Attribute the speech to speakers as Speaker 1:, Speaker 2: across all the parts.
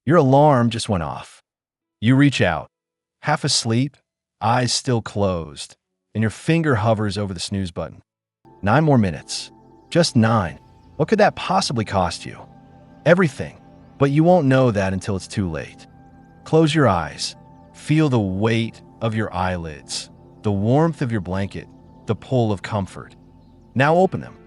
Speaker 1: Your alarm just went off. You reach out, half asleep, eyes still closed, and your finger hovers over the snooze button. 9 more minutes. Just 9. What could that possibly cost you? Everything. But you won't know that until it's too late. Close your eyes. Feel the weight of your eyelids, the warmth of your blanket, the pull of comfort. Now open them.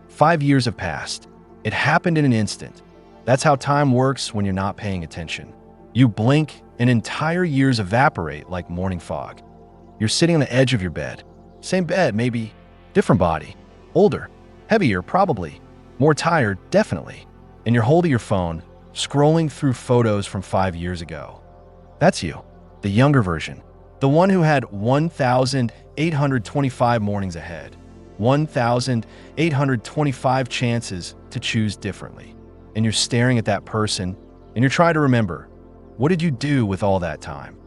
Speaker 1: 5 years have passed. It happened in an instant. That's how time works when you're not paying attention. You blink, and entire years evaporate like morning fog. You're sitting on the edge of your bed. Same bed, maybe. Different body. Older. Heavier, probably. More tired, definitely. And you're holding your phone, scrolling through photos from 5 years ago. That's you, the younger version. The one who had 1,825 mornings ahead. 1,825 chances to choose differently. And you're staring at that person, and you're trying to remember, what did you do with all that time?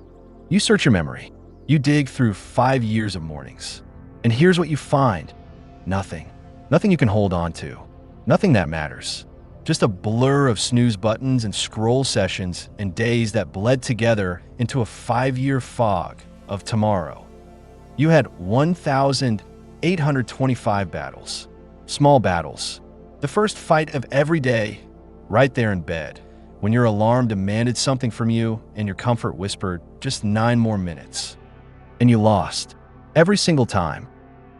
Speaker 1: You search your memory. You dig through 5 years of mornings. And here's what you find. Nothing. Nothing you can hold on to. Nothing that matters. Just a blur of snooze buttons and scroll sessions and days that bled together into a 5-year fog of tomorrow. You had 1,825 battles. Small battles. The first fight of every day, right there in bed, when your alarm demanded something from you and your comfort whispered, just 9 more minutes. And you lost. Every single time.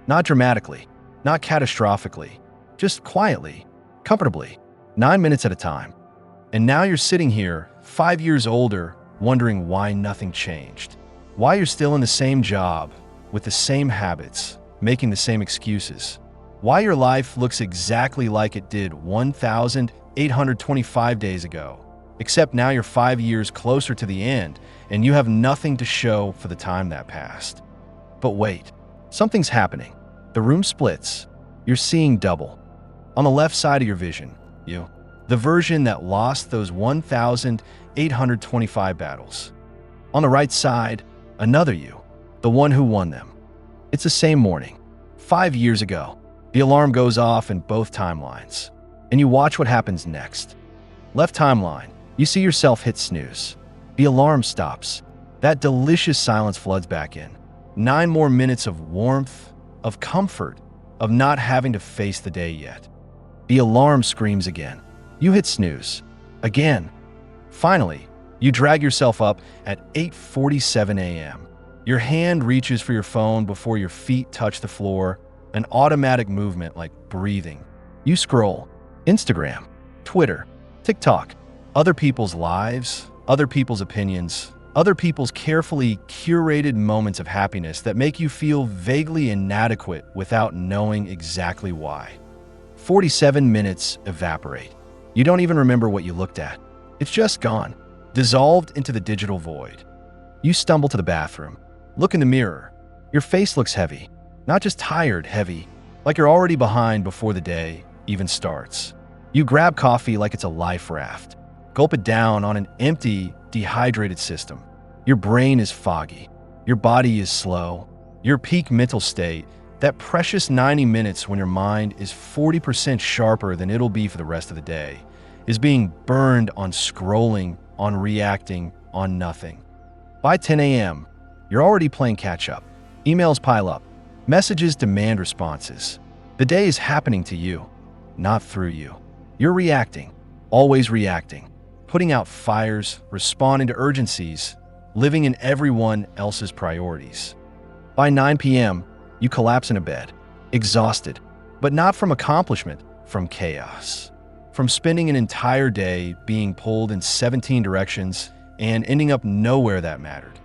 Speaker 1: Not dramatically, not catastrophically, just quietly, comfortably, 9 minutes at a time. And now you're sitting here, 5 years older, wondering why nothing changed. Why you're still in the same job, with the same habits, making the same excuses. Why your life looks exactly like it did 1,825 days ago. Except now you're 5 years closer to the end, and you have nothing to show for the time that passed. But wait, something's happening. The room splits. You're seeing double. On the left side of your vision, you, the version that lost those 1,825 battles. On the right side, another you, the one who won them. It's the same morning, 5 years ago. The alarm goes off in both timelines, and you watch what happens next. Left timeline, you see yourself hit snooze. The alarm stops. That delicious silence floods back in. 9 more minutes of warmth, of comfort, of not having to face the day yet. The alarm screams again. You hit snooze. Again. Finally, you drag yourself up at 8:47 a.m. Your hand reaches for your phone before your feet touch the floor, an automatic movement like breathing. You scroll. Instagram, Twitter, TikTok, other people's lives, other people's opinions, other people's carefully curated moments of happiness that make you feel vaguely inadequate without knowing exactly why. 47 minutes evaporate. You don't even remember what you looked at. It's just gone, dissolved into the digital void. You stumble to the bathroom. Look in the mirror. Your face looks heavy. Not just tired, heavy, like you're already behind before the day even starts. You grab coffee like it's a life raft. Gulp it down on an empty, dehydrated system. Your brain is foggy. Your body is slow. Your peak mental state, that precious 90 minutes when your mind is 40% sharper than it'll be for the rest of the day, is being burned on scrolling, on reacting, on nothing. By 10 a.m., you're already playing catch-up. Emails pile up. Messages demand responses. The day is happening to you, not through you. You're reacting, always reacting, putting out fires, responding to urgencies, living in everyone else's priorities. By 9 p.m., you collapse in a bed, exhausted, but not from accomplishment, from chaos. From spending an entire day being pulled in 17 directions and ending up nowhere that mattered.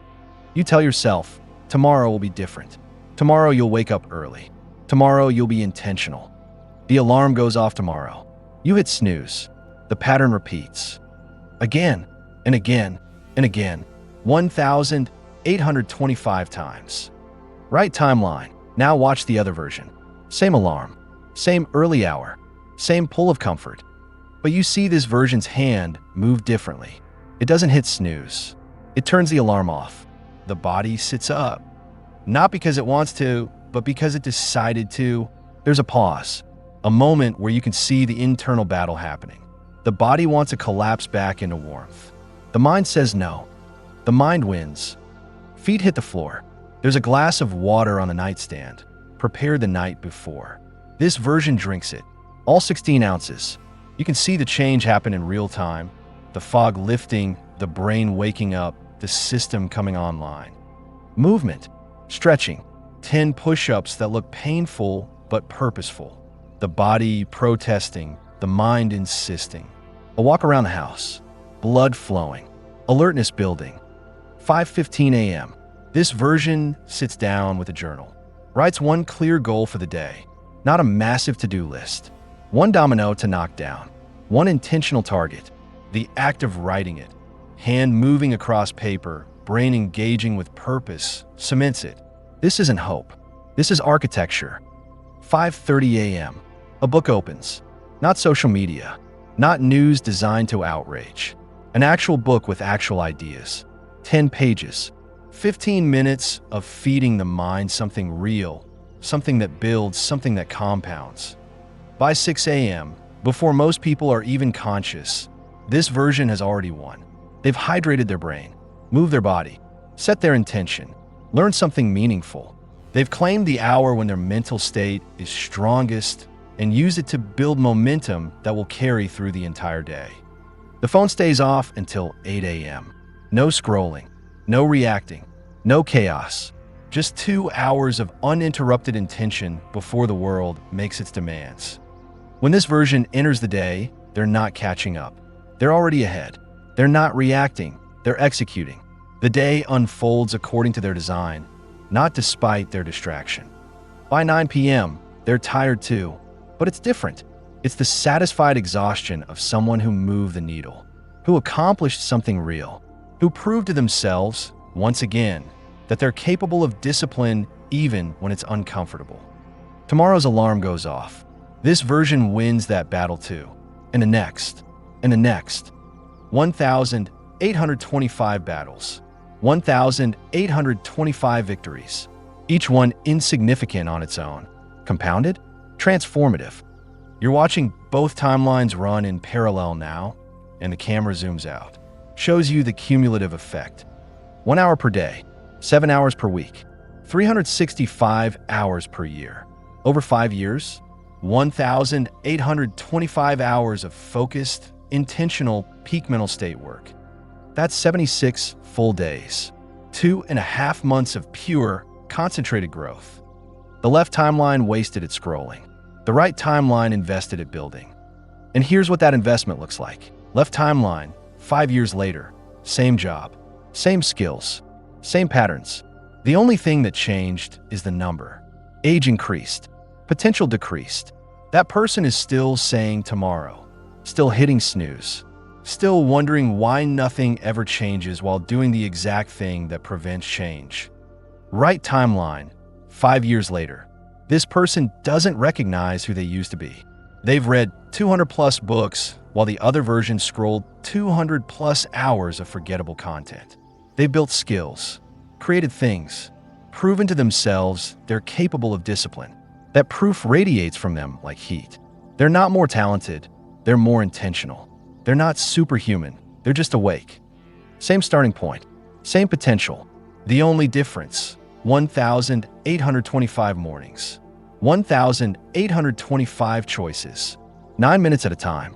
Speaker 1: You tell yourself, tomorrow will be different. Tomorrow you'll wake up early. Tomorrow you'll be intentional. The alarm goes off tomorrow. You hit snooze. The pattern repeats. Again, and again, and again. 1,825 times. Right timeline. Now watch the other version. Same alarm. Same early hour. Same pull of comfort. But you see this version's hand move differently. It doesn't hit snooze. It turns the alarm off. The body sits up. Not because it wants to, but because it decided to. There's a pause. A moment where you can see the internal battle happening. The body wants to collapse back into warmth. The mind says no. The mind wins. Feet hit the floor. There's a glass of water on the nightstand, prepared the night before. This version drinks it, all 16 ounces. You can see the change happen in real time, the fog lifting, the brain waking up, the system coming online. Movement, stretching, 10 push-ups that look painful but purposeful. The body protesting, the mind insisting. A walk around the house, blood flowing, alertness building. 5:15 a.m. This version sits down with a journal, writes one clear goal for the day, not a massive to-do list. One domino to knock down, one intentional target, the act of writing it, hand moving across paper, brain engaging with purpose, cements it. This isn't hope. This is architecture. 5:30 a.m. A book opens. Not social media, not news designed to outrage. An actual book with actual ideas. 10 pages. 15 minutes of feeding the mind something real, something that builds, something that compounds. By 6 a.m., before most people are even conscious, this version has already won. They've hydrated their brain, moved their body, set their intention, learned something meaningful. They've claimed the hour when their mental state is strongest and used it to build momentum that will carry through the entire day. The phone stays off until 8 a.m. No scrolling, no reacting, no chaos. Just 2 hours of uninterrupted intention before the world makes its demands. When this version enters the day, they're not catching up. They're already ahead. They're not reacting, they're executing. The day unfolds according to their design, not despite their distraction. By 9 p.m., they're tired too, but it's different. It's the satisfied exhaustion of someone who moved the needle, who accomplished something real, who proved to themselves, once again, that they're capable of discipline even when it's uncomfortable. Tomorrow's alarm goes off. This version wins that battle too, and the next, and the next. 1,825 battles, 1,825 victories, each one insignificant on its own, compounded, transformative. You're watching both timelines run in parallel now, and the camera zooms out, shows you the cumulative effect. 1 hour per day, 7 hours per week, 365 hours per year. Over 5 years, 1,825 hours of focused, intentional peak mental state work. That's 76 full days, 2.5 months of pure, concentrated growth. The left timeline wasted at scrolling. The right timeline invested at building. And here's what that investment looks like. Left timeline, 5 years later, same job, same skills, same patterns. The only thing that changed is the number. Age increased, potential decreased. That person is still saying tomorrow, still hitting snooze, still wondering why nothing ever changes while doing the exact thing that prevents change. Right timeline, 5 years later. This person doesn't recognize who they used to be. They've read 200 plus books while the other version scrolled 200 plus hours of forgettable content. They've built skills, created things, proven to themselves they're capable of discipline. That proof radiates from them like heat. They're not more talented, they're more intentional. They're not superhuman, they're just awake. Same starting point, same potential. The only difference, 1,825 mornings, 1,825 choices, 9 minutes at a time.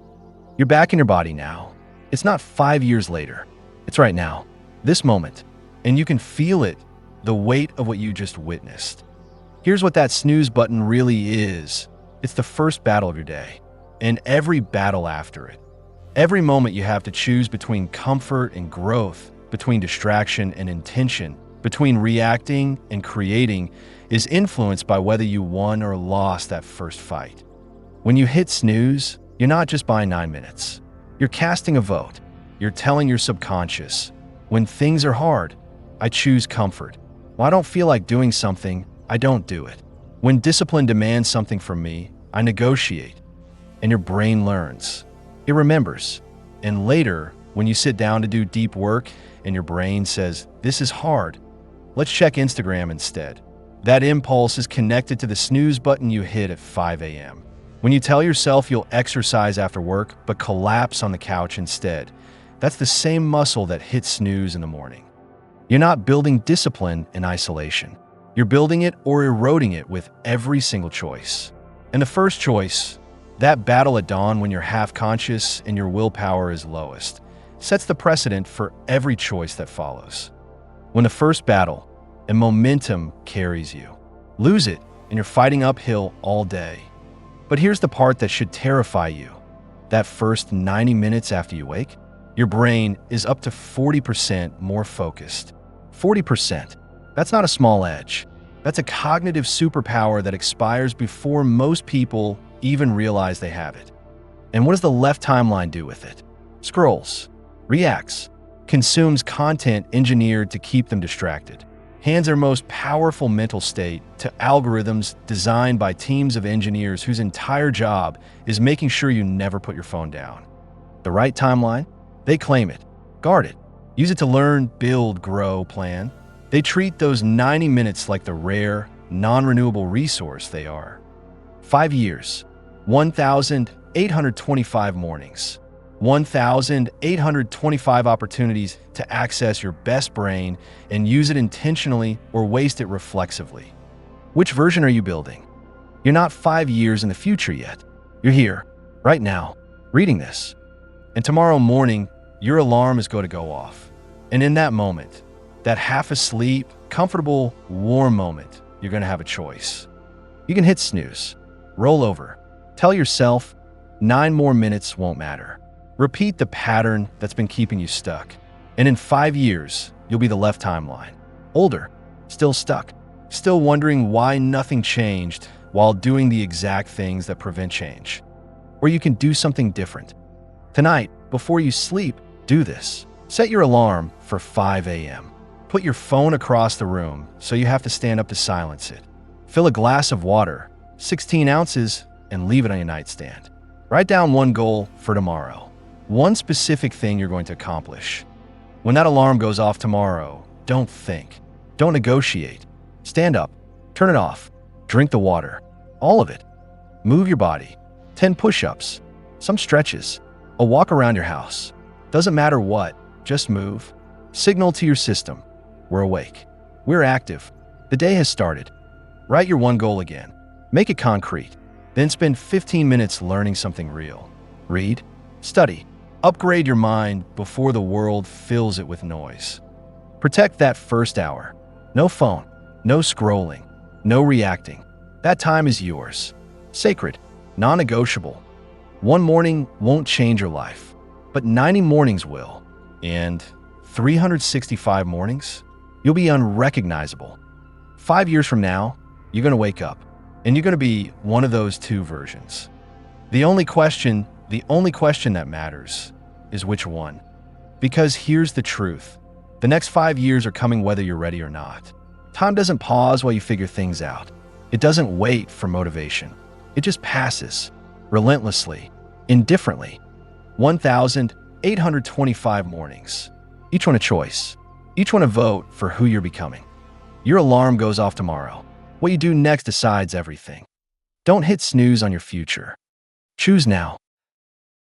Speaker 1: You're back in your body now. It's not 5 years later. It's right now, this moment. And you can feel it, the weight of what you just witnessed. Here's what that snooze button really is. It's the first battle of your day, and every battle after it. Every moment you have to choose between comfort and growth, between distraction and intention, between reacting and creating, is influenced by whether you won or lost that first fight. When you hit snooze, you're not just buying 9 minutes. You're casting a vote. You're telling your subconscious, when things are hard, I choose comfort. When I don't feel like doing something, I don't do it. When discipline demands something from me, I negotiate. And your brain learns. It remembers. And later, when you sit down to do deep work and your brain says, this is hard, let's check Instagram instead. That impulse is connected to the snooze button you hit at 5 a.m. When you tell yourself you'll exercise after work but collapse on the couch instead, That's the same muscle that hits snooze in the morning. You're not building discipline in isolation. You're building it or eroding it with every single choice. And the first choice, that battle at dawn when you're half-conscious and your willpower is lowest, sets the precedent for every choice that follows. When the first battle and momentum carries you, lose it and you're fighting uphill all day. But here's the part that should terrify you. That first 90 minutes after you wake, your brain is up to 40% more focused. 40%. That's not a small edge. That's a cognitive superpower that expires before most people even realize they have it. And what does the left timeline do with it? Scrolls, reacts, consumes content engineered to keep them distracted, hands their most powerful mental state to algorithms designed by teams of engineers whose entire job is making sure you never put your phone down. The right timeline? They claim it, guard it, use it to learn, build, grow, plan. They treat those 90 minutes like the rare, non-renewable resource they are. 5 years, 1,825 mornings, 1,825 opportunities to access your best brain and use it intentionally or waste it reflexively. Which version are you building? You're not 5 years in the future yet. You're here, right now, reading this. And tomorrow morning, your alarm is going to go off. And in that moment, that half asleep, comfortable, warm moment, you're going to have a choice. You can hit snooze, roll over, tell yourself 9 more minutes won't matter. Repeat the pattern that's been keeping you stuck. And in 5 years, you'll be the left timeline. Older, still stuck, still wondering why nothing changed while doing the exact things that prevent change. Or you can do something different. Tonight, before you sleep, do this. Set your alarm for 5 a.m. Put your phone across the room so you have to stand up to silence it. Fill a glass of water, 16 ounces, and leave it on your nightstand. Write down one goal for tomorrow. One specific thing you're going to accomplish. When that alarm goes off tomorrow, don't think. Don't negotiate. Stand up. Turn it off. Drink the water. All of it. Move your body. 10 push-ups. Some stretches. A walk around your house. Doesn't matter what. Just move. Signal to your system. We're awake. We're active. The day has started. Write your one goal again. Make it concrete. Then spend 15 minutes learning something real. Read. Study. Upgrade your mind before the world fills it with noise. Protect that first hour. No phone. No scrolling. No reacting. That time is yours. Sacred. Non-negotiable. One morning won't change your life, but 90 mornings will. And 365 mornings? You'll be unrecognizable. 5 years from now, you're going to wake up, and you're going to be one of those two versions. The only question that matters is which one. Because here's the truth. The next 5 years are coming whether you're ready or not. Time doesn't pause while you figure things out. It doesn't wait for motivation. It just passes, relentlessly, indifferently. 1,825 mornings. Each one a choice. Each one a vote for who you're becoming. Your alarm goes off tomorrow. What you do next decides everything. Don't hit snooze on your future. Choose now.